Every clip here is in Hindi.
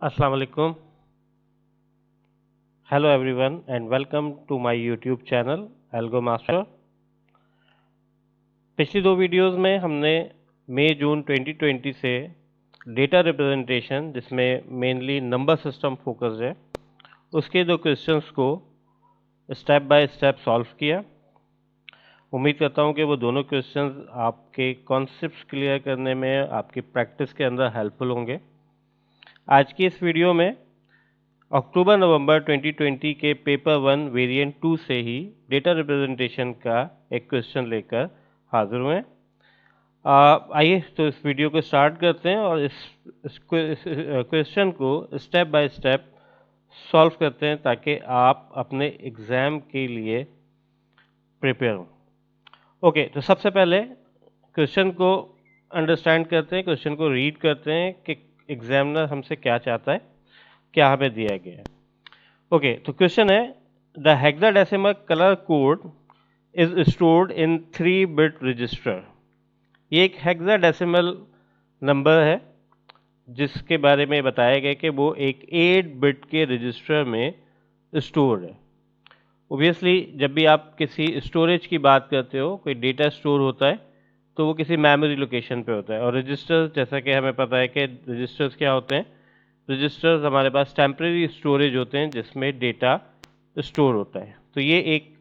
अस्सलाम वालेकुम। Hello everyone and welcome to my YouTube channel algo master. पिछली दो वीडियोस में हमने मई जून 2020 से डेटा रिप्रेजेंटेशन, जिसमें मेनली नंबर सिस्टम फोकस्ड है, उसके दो क्वेश्चंस को स्टेप बाय स्टेप सॉल्व किया। उम्मीद करता हूं कि वो दोनों क्वेश्चंस आपके कॉन्सेप्ट्स क्लियर करने में, आपकी प्रैक्टिस के अंदर हेल्पफुल होंगे। आज की इस वीडियो में अक्टूबर नवंबर 2020 के पेपर 1 वेरिएंट 2 से ही डेटा रिप्रेजेंटेशन का एक क्वेश्चन लेकर हाजिर हुए। आइए तो इस वीडियो को स्टार्ट करते हैं और इस क्वेश्चन को स्टेप बाय स्टेप सॉल्व करते हैं ताकि आप अपने एग्ज़ाम के लिए प्रिपेयर हों। ओके, तो सबसे पहले क्वेश्चन को अंडरस्टैंड करते हैं, क्वेश्चन को रीड करते हैं कि एग्जामिनर हमसे क्या चाहता है, क्या हमें दिया गया है। ओके, तो क्वेश्चन है the hexadecimal colour code is stored in three bit register. ये एक हेक्साडेसिमल नंबर है जिसके बारे में बताया गया कि वो एक 8-बिट के रजिस्टर में स्टोर है। ओबियसली जब भी आप किसी स्टोरेज की बात करते हो, कोई डेटा स्टोर होता है तो वो किसी मेमोरी लोकेशन पे होता है। और रजिस्टर्स, जैसा कि हमें पता है कि रजिस्टर्स क्या होते हैं, रजिस्टर्स हमारे पास टेम्परेरी स्टोरेज होते हैं जिसमें डेटा स्टोर होता है। तो ये एक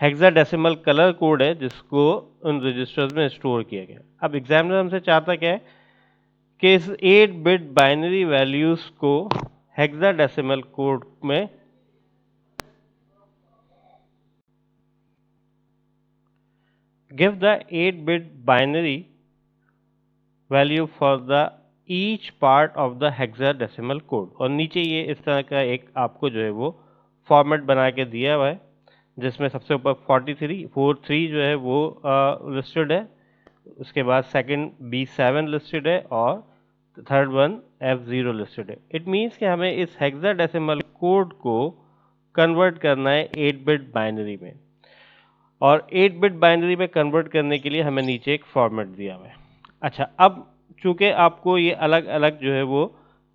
हेक्साडेसिमल कलर कोड है जिसको उन रजिस्टर्स में स्टोर किया गया। अब एग्जामिनर हमसे चाहता क्या है कि इस 8-बिट बाइनरी वैल्यूज को हेक्साडेसिमल कोड में give the 8-bit binary value for the each part of the hexadecimal code। और नीचे ये इस तरह का एक आपको जो है वो फॉर्मेट बना के दिया हुआ है जिसमें सबसे ऊपर 43 जो है वो लिस्टेड है, उसके बाद सेकंड B7 लिस्टेड है और थर्ड वन F0 लिस्टेड है। इट मीन्स कि हमें इस हेक्साडेसिमल कोड को कन्वर्ट करना है 8-बिट बाइनरी में, और 8-बिट बाइनरी में कन्वर्ट करने के लिए हमें नीचे एक फॉर्मेट दिया हुआ है। अच्छा, अब चूंकि आपको ये अलग अलग जो है वो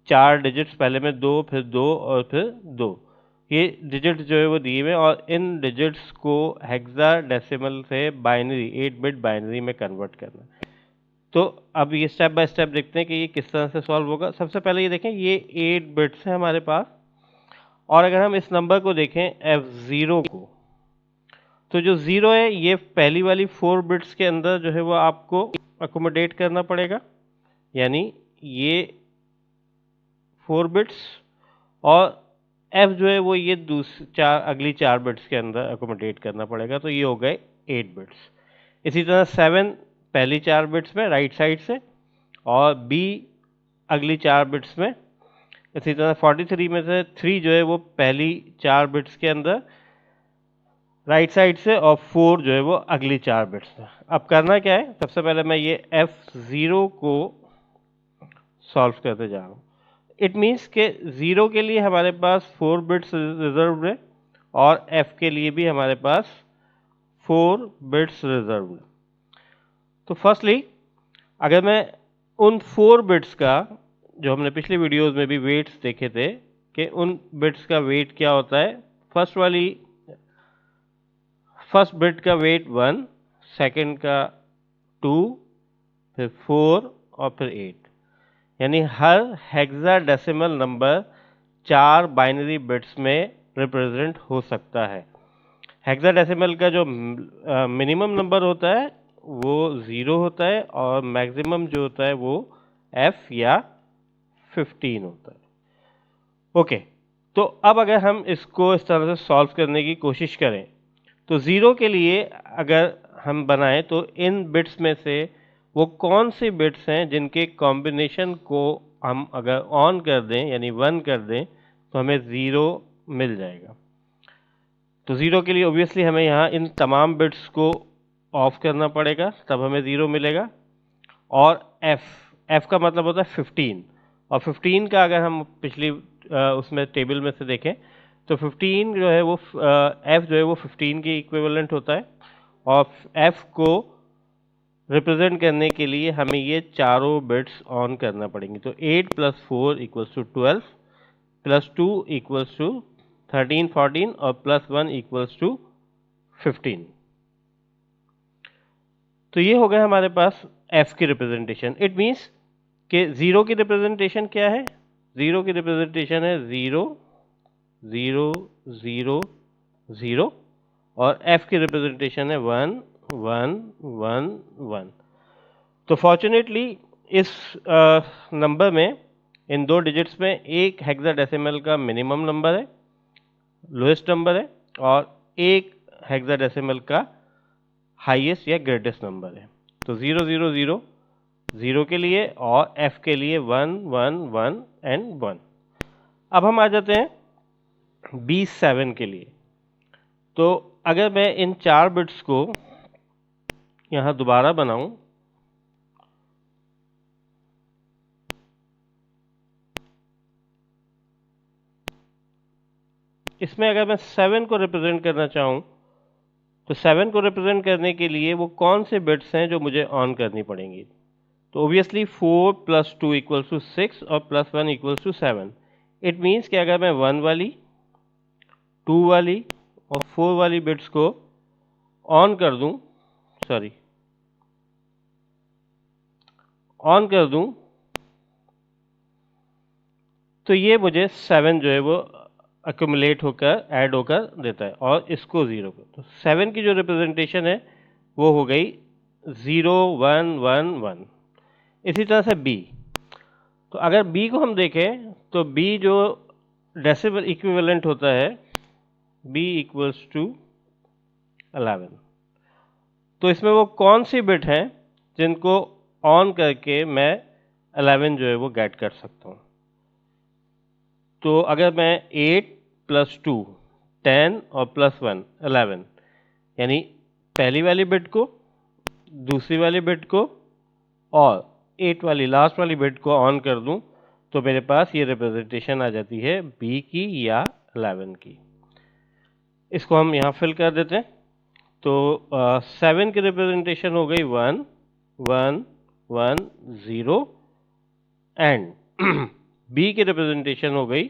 4 डिजिट्स, पहले में 2, फिर 2 और फिर 2, ये डिजिट्स जो है वो दिए हुए हैं और इन डिजिट्स को हेक्साडेसिमल से बाइनरी 8-बिट बाइनरी में कन्वर्ट करना है। तो अब ये स्टेप बाय स्टेप देखते हैं कि ये किस तरह से सॉल्व होगा। सबसे पहले ये देखें, ये 8 बिट्स है हमारे पास, और अगर हम इस नंबर को देखें F0 को, तो जो 0 है ये पहली वाली 4 बिट्स के अंदर जो है वो आपको अकोमोडेट करना पड़ेगा, यानी ये 4 बिट्स, और F जो है वो ये अगली 4 बिट्स के अंदर अकोमोडेट करना पड़ेगा, तो ये हो गए 8 बिट्स। इसी तरह 7 पहली 4 बिट्स में राइट साइड से, और B अगली 4 बिट्स में। इसी तरह 43 में से 3 जो है वो पहली 4 बिट्स के अंदर राइट साइड से, और 4 जो है वो अगली 4 बिट्स में। अब करना क्या है, सबसे पहले मैं ये F0 को सॉल्व करते जा रहा हूँ। इट मीन्स के 0 के लिए हमारे पास 4 बिट्स रिजर्व है और F के लिए भी हमारे पास 4 बिट्स रिजर्व है। तो फर्स्टली अगर मैं उन 4 बिट्स का, जो हमने पिछली वीडियोस में भी वेट्स देखे थे कि उन बिट्स का वेट क्या होता है, फर्स्ट बिट का वेट 1, सेकंड का 2, फिर 4 और फिर 8, यानी हर हेक्साडेसिमल नंबर 4 बाइनरी बिट्स में रिप्रेजेंट हो सकता है। हेक्साडेसिमल का जो मिनिमम नंबर होता है वो 0 होता है, और मैक्सिमम जो होता है वो F या 15 होता है। ओके, तो अब अगर हम इसको इस तरह से सॉल्व करने की कोशिश करें, तो 0 के लिए अगर हम बनाएं तो इन बिट्स में से वो कौन सी बिट्स हैं जिनके कॉम्बिनेशन को हम अगर ऑन कर दें, यानी 1 कर दें, तो हमें 0 मिल जाएगा। तो 0 के लिए ऑब्वियसली हमें यहाँ इन तमाम बिट्स को ऑफ करना पड़ेगा, तब हमें 0 मिलेगा। और F का मतलब होता है 15, और 15 का अगर हम पिछली उसमें टेबल में से देखें तो 15 जो है वो F जो है वो 15 के इक्विवेलेंट होता है, और F को रिप्रेजेंट करने के लिए हमें ये चारों बिट्स ऑन करना पड़ेंगे। तो 8 + 4 = 12 + 2 = 13 14 और +1 = 15। तो ये हो गया हमारे पास f की रिप्रेजेंटेशन। इट मीन्स कि 0 की रिप्रेजेंटेशन क्या है? 0 की रिप्रेजेंटेशन है 0 0 0 0 और f की रिप्रेजेंटेशन है 1 1 1 1। तो फॉर्चुनेटली इस नंबर में, इन दो डिजिट्स में, एक हेक्साडेसिमल का मिनिमम नंबर है, लोएस्ट नंबर है, और एक हेक्साडेसिमल का हाईएस्ट या ग्रेटेस्ट नंबर है। तो 0 0 0 0 के लिए और f के लिए 1 1 1 एंड 1। अब हम आ जाते हैं B7 के लिए। तो अगर मैं इन 4 बिट्स को यहाँ दोबारा बनाऊं, इसमें अगर मैं 7 को रिप्रेजेंट करना चाहूं, तो 7 को रिप्रेजेंट करने के लिए वो कौन से बिट्स हैं जो मुझे ऑन करनी पड़ेंगी? तो ऑब्वियसली 4 + 2 = 6 और +1 = 7। इट मीन्स कि अगर मैं 1 वाली, 2 वाली और 4 वाली बिट्स को ऑन कर दूं, तो ये मुझे 7 जो है वो अक्यूमुलेट होकर, ऐड होकर देता है, और इसको 0 को। तो 7 की जो रिप्रेजेंटेशन है वो हो गई 0 1 1 1। इसी तरह से B। तो अगर B को हम देखें तो B जो डेसिमल इक्विवेलेंट होता है, B = 11। तो इसमें वो कौन सी बिट हैं जिनको ऑन करके मैं 11 जो है वो गेट कर सकता हूँ? तो अगर मैं 8 + 2 10 और +1 11, यानी पहली वाली बिट को, दूसरी वाली बिट को और 8 वाली लास्ट वाली बिट को ऑन कर दूं, तो मेरे पास ये रिप्रेजेंटेशन आ जाती है B की या 11 की। इसको हम यहाँ फिल कर देते हैं। तो 7 की रिप्रेजेंटेशन हो गई 1 1 1 0 एंड B की रिप्रेजेंटेशन हो गई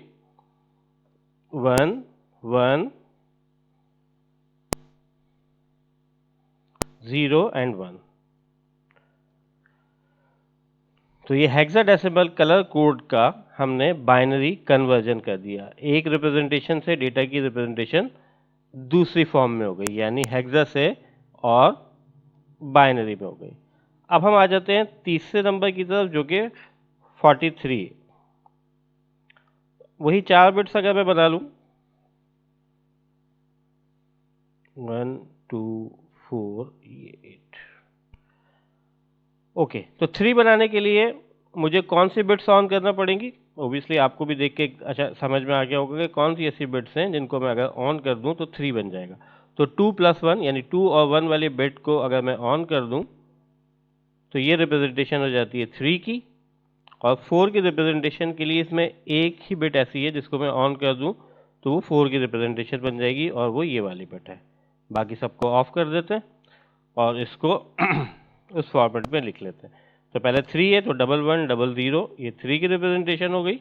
1 1 0 एंड 1। तो ये हेक्साडेसिमल कलर कोड का हमने बाइनरी कन्वर्जन कर दिया। एक रिप्रेजेंटेशन से डेटा की रिप्रेजेंटेशन दूसरी फॉर्म में हो गई, यानी हेक्सा से और बाइनरी में हो गई। अब हम आ जाते हैं तीसरे नंबर की तरफ, जो कि 43। वही 4 बिट्स अगर मैं बना लूं, 1 2 4 8। ओके, तो 3 बनाने के लिए मुझे कौन सी बिट्स ऑन करना पड़ेंगी? ऑब्वियसली आपको भी देख के अच्छा समझ में आ गया होगा कि कौन सी ऐसी बिट्स हैं जिनको मैं अगर ऑन कर दूं तो 3 बन जाएगा। तो 2 + 1 यानी 2 और 1 वाली बिट को अगर मैं ऑन कर दूं, तो ये रिप्रेजेंटेशन हो जाती है 3 की। और 4 की रिप्रेजेंटेशन के लिए इसमें एक ही बिट ऐसी है जिसको मैं ऑन कर दूं तो वो 4 की रिप्रेजेंटेशन बन जाएगी, और वो ये वाली बिट है। बाकी सबको ऑफ कर देते हैं और इसको उस फॉर्मेट में लिख लेते हैं। तो पहले 3 है तो 1 1 0 0, ये 3 की रिप्रेजेंटेशन हो गई,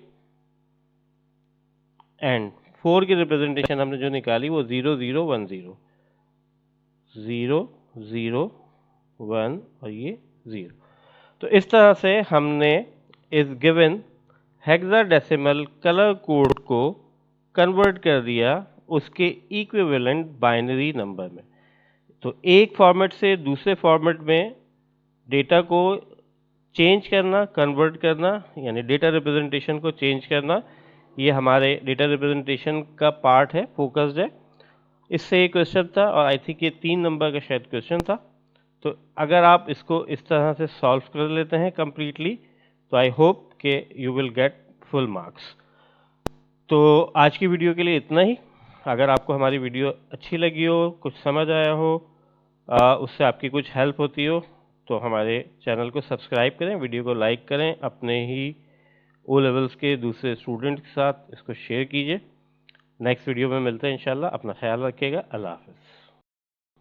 एंड 4 की रिप्रेजेंटेशन हमने जो निकाली वो 0 0 1 0 0 0 1 और ये 0। तो इस तरह से हमने इस गिवन हेक्साडेसिमल कलर कोड को कन्वर्ट कर दिया उसके इक्विवेलेंट बाइनरी नंबर में। तो एक फॉर्मेट से दूसरे फॉर्मेट में डेटा को चेंज करना, कन्वर्ट करना, यानी डेटा रिप्रेजेंटेशन को चेंज करना, ये हमारे डेटा रिप्रेजेंटेशन का पार्ट है, फोकस्ड है। इससे एक क्वेश्चन था और आई थिंक ये 3 नंबर का शायद क्वेश्चन था। तो अगर आप इसको इस तरह से सॉल्व कर लेते हैं कंप्लीटली, तो आई होप कि you will get full marks. तो आज की वीडियो के लिए इतना ही। अगर आपको हमारी वीडियो अच्छी लगी हो, कुछ समझ आया हो, उससे आपकी कुछ हेल्प होती हो, तो हमारे चैनल को सब्सक्राइब करें, वीडियो को लाइक करें, अपने ही ओ लेवल्स के दूसरे स्टूडेंट के साथ इसको शेयर कीजिए। नेक्स्ट वीडियो में मिलते हैं इंशाल्लाह। अपना ख्याल रखिएगा। अल्लाह हाफ़िज़।